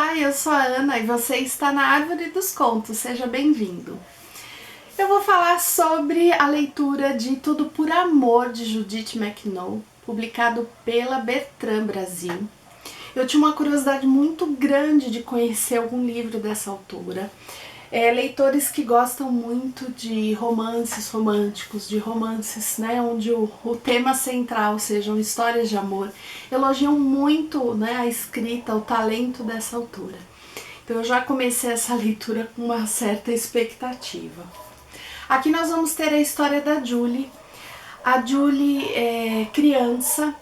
Olá, eu sou a Ana e você está na Árvore dos Contos, seja bem-vindo. Eu vou falar sobre a leitura de Tudo por Amor, de Judith McNaught, publicado pela Bertrand Brasil. Eu tinha uma curiosidade muito grande de conhecer algum livro dessa autora. Leitores que gostam muito de romances românticos, de romances, né, onde o tema central sejam histórias de amor, elogiam muito, né, a escrita, o talento dessa autora. Então eu já comecei essa leitura com uma certa expectativa. Aqui nós vamos ter a história da Julie. A Julie é criança,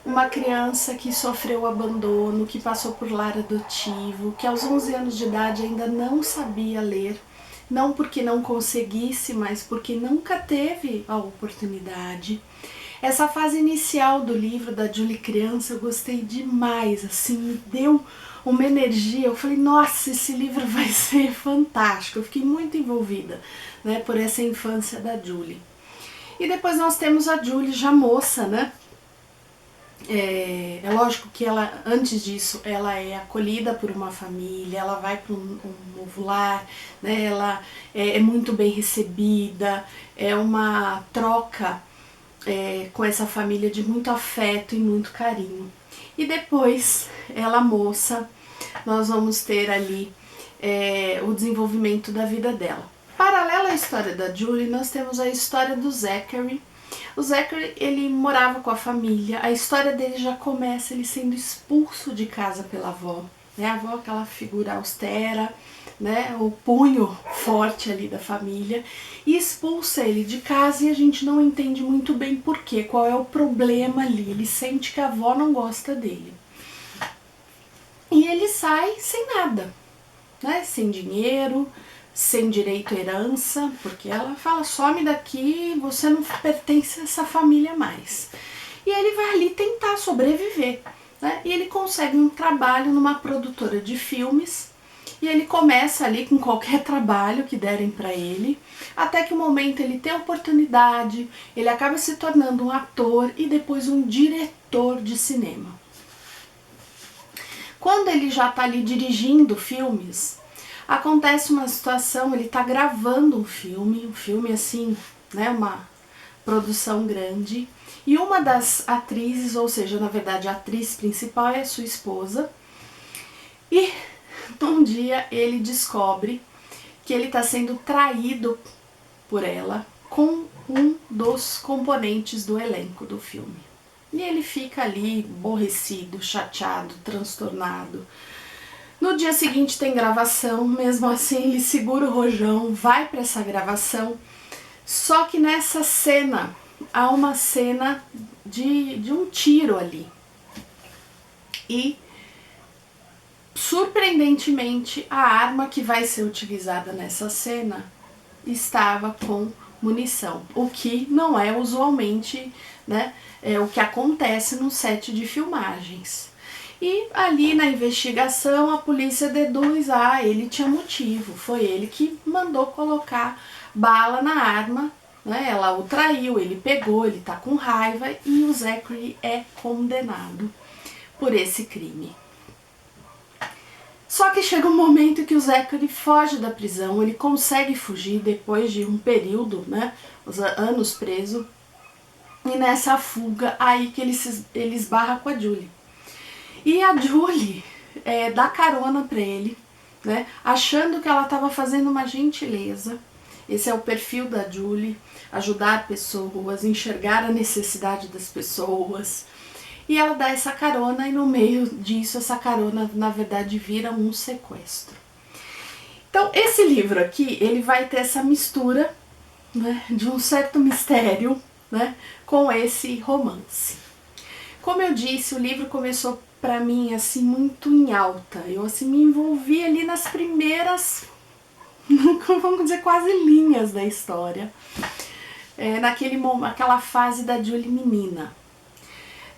uma criança que sofreu abandono, que passou por lar adotivo, que aos 11 anos de idade ainda não sabia ler, não porque não conseguisse, mas porque nunca teve a oportunidade. Essa fase inicial do livro da Julie criança eu gostei demais, assim, me deu uma energia. Eu falei, nossa, esse livro vai ser fantástico. Eu fiquei muito envolvida, né, por essa infância da Julie. E depois nós temos a Julie já moça, né? É lógico que ela, antes disso, ela é acolhida por uma família, ela vai para um novo lar, né? Ela é muito bem recebida, é uma troca com essa família de muito afeto e muito carinho. E depois, ela moça, nós vamos ter ali o desenvolvimento da vida dela. Paralelo à história da Julie, nós temos a história do Zachary. O Zachary, ele morava com a família, a história dele já começa ele sendo expulso de casa pela avó, né? A avó, aquela figura austera, né? O punho forte ali da família, e expulsa ele de casa e a gente não entende muito bem por quê, qual é o problema ali. Ele sente que a avó não gosta dele. E ele sai sem nada, né? Sem dinheiro, sem direito à herança, porque ela fala, some daqui, você não pertence a essa família mais. E ele vai ali tentar sobreviver, né? E ele consegue um trabalho numa produtora de filmes, e ele começa ali com qualquer trabalho que derem para ele, até que o momento ele tem a oportunidade, ele acaba se tornando um ator e depois um diretor de cinema. Quando ele já está ali dirigindo filmes, acontece uma situação, ele está gravando um filme assim, né, uma produção grande, e uma das atrizes, ou seja, na verdade a atriz principal é a sua esposa, e um dia ele descobre que ele está sendo traído por ela com um dos componentes do elenco do filme. E ele fica ali aborrecido, chateado, transtornado. No dia seguinte tem gravação, mesmo assim ele segura o rojão, vai para essa gravação, só que nessa cena, há uma cena de um tiro ali. E, surpreendentemente, a arma que vai ser utilizada nessa cena estava com munição, o que não é usualmente, né, o que acontece no set de filmagens. E ali na investigação a polícia deduz, ele tinha motivo, foi ele que mandou colocar bala na arma, né? Ela o traiu, ele pegou, ele tá com raiva e o Zachary é condenado por esse crime. Só que chega um momento que o Zachary foge da prisão, ele consegue fugir depois de um período, né, anos preso, e nessa fuga aí que ele esbarra com a Julie. E a Julie dá carona para ele, né, achando que ela estava fazendo uma gentileza. Esse é o perfil da Julie, ajudar pessoas, enxergar a necessidade das pessoas. E ela dá essa carona e no meio disso essa carona na verdade vira um sequestro. Então esse livro aqui, ele vai ter essa mistura, né, de um certo mistério, né, com esse romance. Como eu disse, o livro começou para mim assim muito em alta. Eu assim me envolvi ali nas primeiras, vamos dizer, quase linhas da história, naquela fase da Julie menina.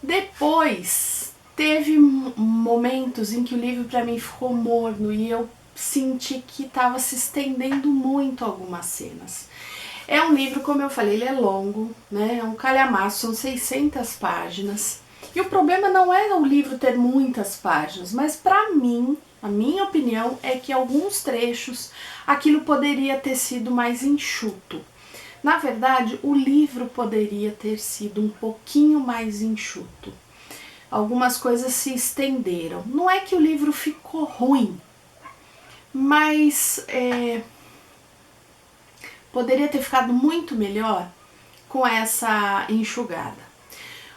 Depois teve momentos em que o livro para mim ficou morno e eu senti que estava se estendendo muito algumas cenas. É um livro, como eu falei, ele é longo, né? É um calhamaço, são 600 páginas. E o problema não é o livro ter muitas páginas, mas para mim A minha opinião é que alguns trechos aquilo poderia ter sido mais enxuto. Na verdade, o livro poderia ter sido um pouquinho mais enxuto. Algumas coisas se estenderam. Não é que o livro ficou ruim, mas poderia ter ficado muito melhor com essa enxugada.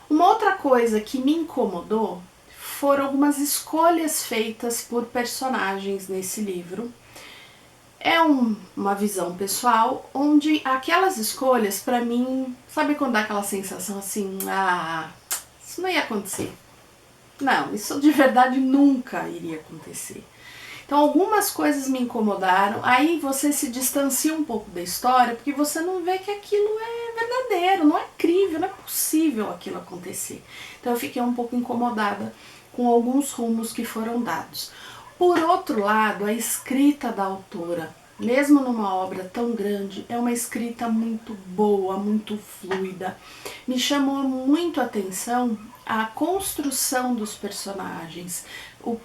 Uma outra coisa que me incomodou foram algumas escolhas feitas por personagens nesse livro. É uma visão pessoal, onde aquelas escolhas, pra mim, sabe quando dá aquela sensação assim, isso não ia acontecer. Não, isso de verdade nunca iria acontecer. Então algumas coisas me incomodaram, aí você se distancia um pouco da história, porque você não vê que aquilo é verdadeiro, não é crível, não é possível aquilo acontecer. Então eu fiquei um pouco incomodada com alguns rumos que foram dados. Por outro lado, a escrita da autora, mesmo numa obra tão grande, é uma escrita muito boa, muito fluida. Me chamou muito a atenção a construção dos personagens,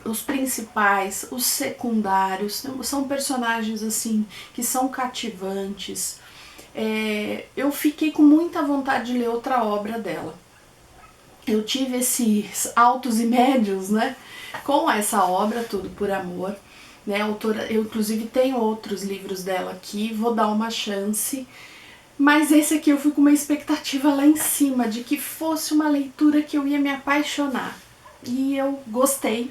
os principais, os secundários, são personagens assim que são cativantes. Eu fiquei com muita vontade de ler outra obra dela. Eu tive esses altos e médios, né, com essa obra, Tudo por Amor, né, autora, eu inclusive tenho outros livros dela aqui, vou dar uma chance, mas esse aqui eu fui com uma expectativa lá em cima, de que fosse uma leitura que eu ia me apaixonar, e eu gostei.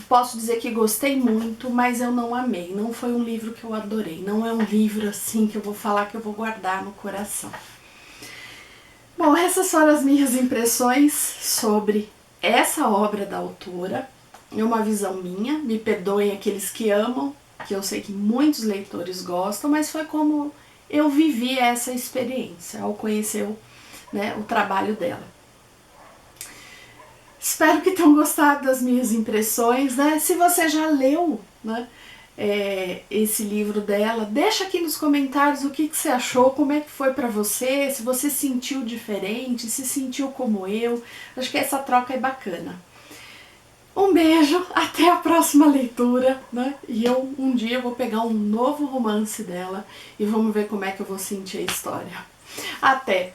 Posso dizer que gostei muito, mas eu não amei, não foi um livro que eu adorei, não é um livro assim que eu vou falar que eu vou guardar no coração. Bom, essas foram as minhas impressões sobre essa obra da autora. É uma visão minha, me perdoem aqueles que amam, que eu sei que muitos leitores gostam, mas foi como eu vivi essa experiência ao conhecer o trabalho dela. Espero que tenham gostado das minhas impressões, né? Se você já leu, né, esse livro dela, deixa aqui nos comentários o que você achou, como é que foi pra você, se você sentiu diferente, se sentiu como eu. Acho que essa troca é bacana. Um beijo, até a próxima leitura, né? E um dia eu vou pegar um novo romance dela e vamos ver como é que eu vou sentir a história. Até!